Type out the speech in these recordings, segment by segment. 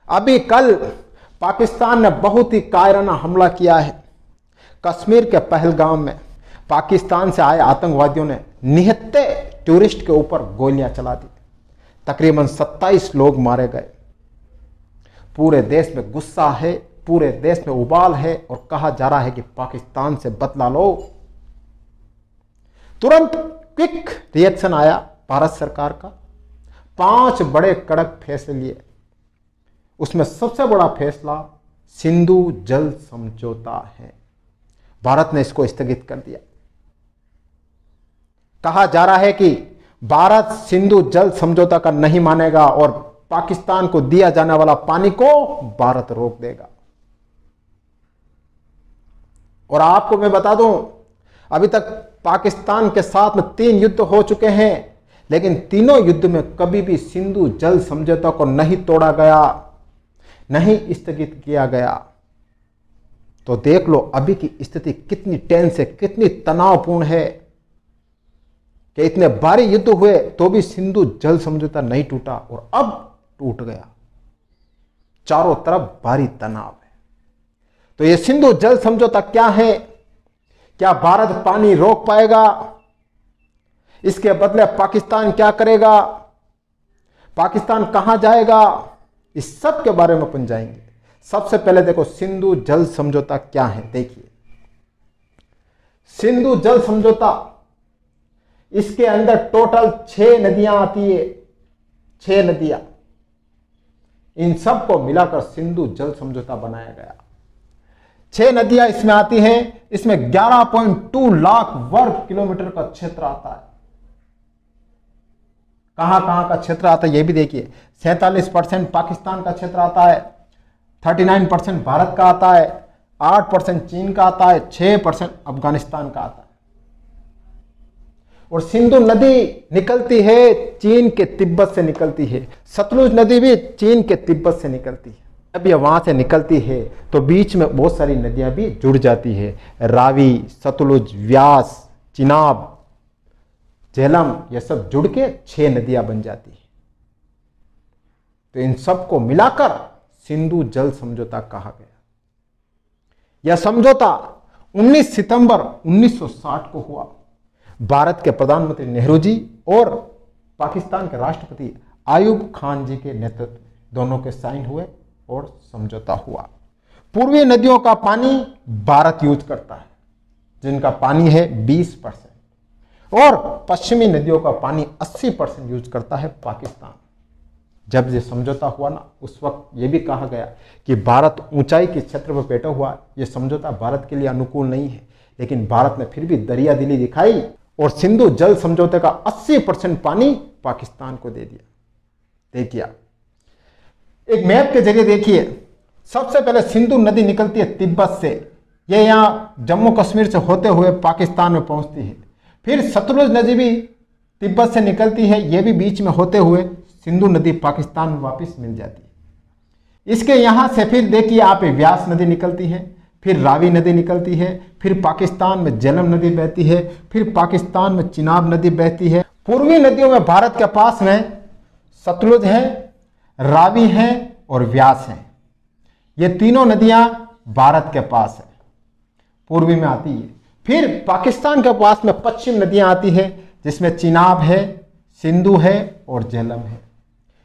अभी कल पाकिस्तान ने बहुत ही कायराना हमला किया है। कश्मीर के पहलगाम में पाकिस्तान से आए आतंकवादियों ने निहत्थे टूरिस्ट के ऊपर गोलियां चला दी। तकरीबन 27 लोग मारे गए। पूरे देश में गुस्सा है, पूरे देश में उबाल है और कहा जा रहा है कि पाकिस्तान से बदला लो। तुरंत क्विक रिएक्शन आया भारत सरकार का। 5 बड़े कड़क फैसले लिए। उसमें सबसे बड़ा फैसला सिंधु जल समझौता है। भारत ने इसको स्थगित कर दिया। कहा जा रहा है कि भारत सिंधु जल समझौता का नहीं मानेगा और पाकिस्तान को दिया जाने वाला पानी को भारत रोक देगा। और आपको मैं बता दूं, अभी तक पाकिस्तान के साथ में 3 युद्ध हो चुके हैं, लेकिन तीनों युद्ध में कभी भी सिंधु जल समझौता को नहीं तोड़ा गया, नहीं स्थगित किया गया। तो देख लो अभी की स्थिति कितनी टेंस है, कितनी तनावपूर्ण है कि इतने भारी युद्ध हुए तो भी सिंधु जल समझौता नहीं टूटा और अब टूट गया। चारों तरफ भारी तनाव है। तो यह सिंधु जल समझौता क्या है? क्या भारत पानी रोक पाएगा? इसके बदले पाकिस्तान क्या करेगा? पाकिस्तान कहां जाएगा? इस सब के बारे में अपन जाएंगे। सबसे पहले देखो सिंधु जल समझौता क्या है। देखिए सिंधु जल समझौता, इसके अंदर टोटल 6 नदियां आती है। 6 नदियां, इन सब को मिलाकर सिंधु जल समझौता बनाया गया। 6 नदियां इसमें आती हैं। इसमें 11.2 लाख वर्ग किलोमीटर का क्षेत्र आता है। कहां कहां का क्षेत्र आता है यह भी देखिए। 47% पाकिस्तान का क्षेत्र आता है, 39% भारत का आता है, 8% चीन का आता है, 6% अफगानिस्तान का आता है। और सिंधु नदी निकलती है चीन के तिब्बत से निकलती है। सतलुज नदी भी चीन के तिब्बत से निकलती है। जब ये वहां से निकलती है तो बीच में बहुत सारी नदियां भी जुड़ जाती है। रावी, सतलुज, व्यास, चिनाब, झेलम, ये सब जुड़ के 6 नदियां बन जाती है। तो इन सबको मिलाकर सिंधु जल समझौता कहा गया। यह समझौता 19 सितंबर 1960 को हुआ। भारत के प्रधानमंत्री नेहरू जी और पाकिस्तान के राष्ट्रपति आयूब खान जी के नेतृत्व दोनों के साइन हुए और समझौता हुआ। पूर्वी नदियों का पानी भारत यूज करता है, जिनका पानी है 20%, और पश्चिमी नदियों का पानी 80% यूज करता है पाकिस्तान। जब ये समझौता हुआ ना, उस वक्त ये भी कहा गया कि भारत ऊंचाई के क्षेत्र पर बैठा हुआ, ये समझौता भारत के लिए अनुकूल नहीं है, लेकिन भारत ने फिर भी दरिया दिली दिखाई और सिंधु जल समझौते का 80% पानी पाकिस्तान को दे दिया। एक मैप के जरिए देखिए, सबसे पहले सिंधु नदी निकलती है तिब्बत से। ये यहां जम्मू कश्मीर से होते हुए पाकिस्तान में पहुंचती है। फिर सतलुज नदी भी तिब्बत से निकलती है, यह भी बीच में होते हुए सिंधु नदी पाकिस्तान में वापस मिल जाती है। इसके यहां से फिर देखिए आप व्यास नदी निकलती है, फिर रावी नदी निकलती है, फिर पाकिस्तान में झेलम नदी बहती है, फिर पाकिस्तान में चिनाब नदी बहती है। पूर्वी नदियों में भारत के पास में सतलुज है, रावी है और व्यास है। ये तीनों नदियां भारत के पास है, पूर्वी में आती है। फिर पाकिस्तान के पास में पश्चिम नदियां आती है, जिसमें चिनाब है, सिंधु है और झेलम है।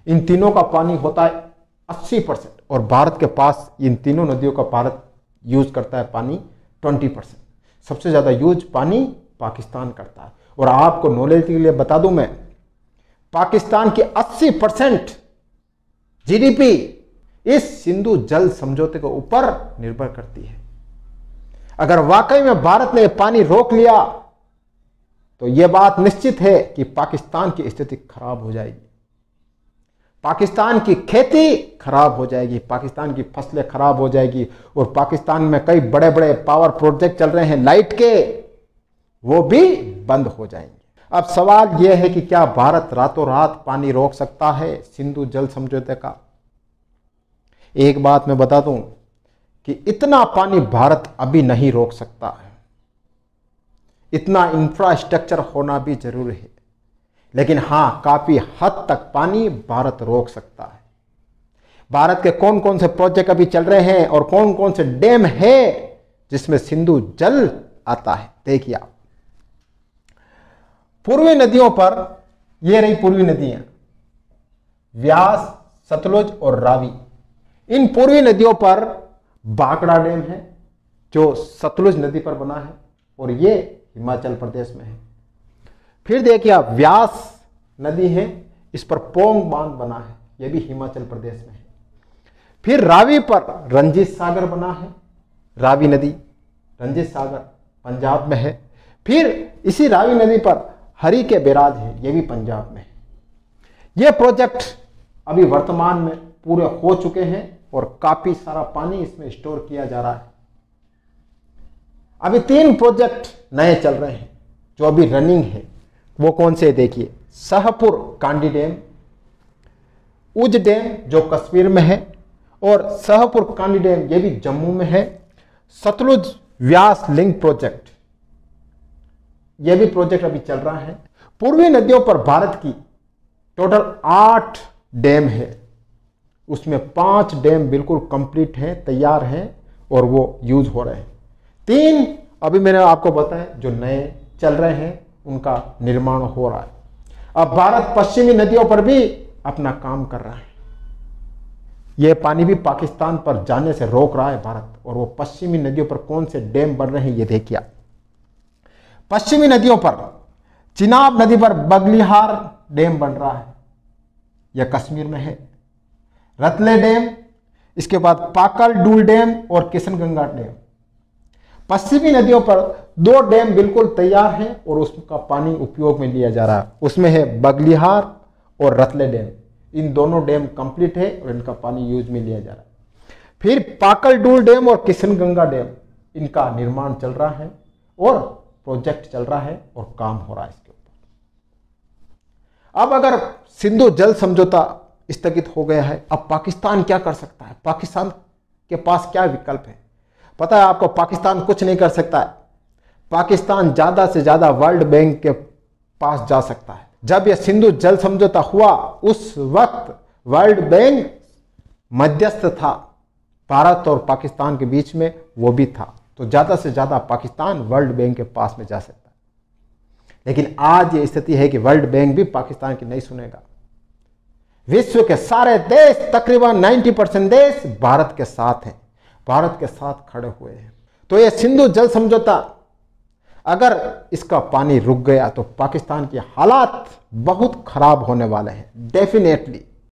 इन तीनों का पानी होता है 80% और भारत के पास इन तीनों नदियों का भारत यूज करता है पानी 20%। सबसे ज्यादा यूज पानी पाकिस्तान करता है। और आपको नॉलेज के लिए बता दूं मैं, पाकिस्तान की 80% जीडीपी इस सिंधु जल समझौते के ऊपर निर्भर करती है। अगर वाकई में भारत ने पानी रोक लिया तो यह बात निश्चित है कि पाकिस्तान की स्थिति खराब हो जाएगी। पाकिस्तान की खेती खराब हो जाएगी, पाकिस्तान की फसलें खराब हो जाएगी। और पाकिस्तान में कई बड़े बड़े पावर प्रोजेक्ट चल रहे हैं लाइट के, वो भी बंद हो जाएंगे। अब सवाल यह है कि क्या भारत रातों रात पानी रोक सकता है सिंधु जल समझौते का? एक बात मैं बता दूं कि इतना पानी भारत अभी नहीं रोक सकता है। इतना इंफ्रास्ट्रक्चर होना भी जरूरी है, लेकिन हां, काफी हद तक पानी भारत रोक सकता है। भारत के कौन कौन से प्रोजेक्ट अभी चल रहे हैं और कौन कौन से डैम है जिसमें सिंधु जल आता है। देखिए आप, पूर्वी नदियों पर, ये रही पूर्वी नदियां, व्यास, सतलुज और रावी। इन पूर्वी नदियों पर बांकड़ा डैम है जो सतलुज नदी पर बना है और ये हिमाचल प्रदेश में है। फिर देखिए आप, व्यास नदी है, इस पर पोंग बांध बना है, यह भी हिमाचल प्रदेश में है। फिर रावी पर रंजीत सागर बना है, रावी नदी, रंजीत सागर पंजाब में है। फिर इसी रावी नदी पर हरी के बैराज है, यह भी पंजाब में है। यह प्रोजेक्ट अभी वर्तमान में पूरे हो चुके हैं और काफी सारा पानी इसमें स्टोर किया जा रहा है। अभी 3 प्रोजेक्ट नए चल रहे हैं जो अभी रनिंग है। वो कौन से देखिए, शाहपुर कांडी डैम, उज डैम जो कश्मीर में है और शाहपुर कांडी डैम ये भी जम्मू में है। सतलुज व्यास लिंक प्रोजेक्ट, यह भी प्रोजेक्ट अभी चल रहा है। पूर्वी नदियों पर भारत की टोटल 8 डैम है, उसमें 5 डैम बिल्कुल कंप्लीट हैं, तैयार हैं और वो यूज हो रहे हैं। 3 अभी मैंने आपको बताया जो नए चल रहे हैं, उनका निर्माण हो रहा है। अब भारत पश्चिमी नदियों पर भी अपना काम कर रहा है। यह पानी भी पाकिस्तान पर जाने से रोक रहा है भारत। और वो पश्चिमी नदियों पर कौन से डैम बन रहे हैं ये देखिए। पश्चिमी नदियों पर चिनाब नदी पर बगलिहार डैम बन रहा है, यह कश्मीर में है। रतले डैम, इसके बाद पाकल डूल डैम और किशनगंगा डैम। पश्चिमी नदियों पर 2 डैम बिल्कुल तैयार हैं और उसका पानी उपयोग में लिया जा रहा है, उसमें है बगलिहार और रतले डैम। इन दोनों डैम कंप्लीट है और इनका पानी यूज में लिया जा रहा है। फिर पाकल डूल डैम और किशनगंगा डैम, इनका निर्माण चल रहा है और प्रोजेक्ट चल रहा है और काम हो रहा है इसके ऊपर। अब अगर सिंधु जल समझौता स्थगित हो गया है, अब पाकिस्तान क्या कर सकता है? पाकिस्तान के पास क्या विकल्प है? पता है आपको, पाकिस्तान कुछ नहीं कर सकता है। पाकिस्तान ज्यादा से ज्यादा वर्ल्ड बैंक के पास जा सकता है। जब यह सिंधु जल समझौता हुआ उस वक्त वर्ल्ड बैंक मध्यस्थ था, भारत और पाकिस्तान के बीच में वो भी था, तो ज्यादा से ज्यादा पाकिस्तान वर्ल्ड बैंक के पास में जा सकता है। लेकिन आज ये स्थिति है कि वर्ल्ड बैंक भी पाकिस्तान की नहीं सुनेगा। विश्व के सारे देश, तकरीबन 90% देश भारत के साथ हैं, भारत के साथ खड़े हुए हैं। तो ये सिंधु जल समझौता अगर इसका पानी रुक गया तो पाकिस्तान के हालात बहुत खराब होने वाले हैं डेफिनेटली।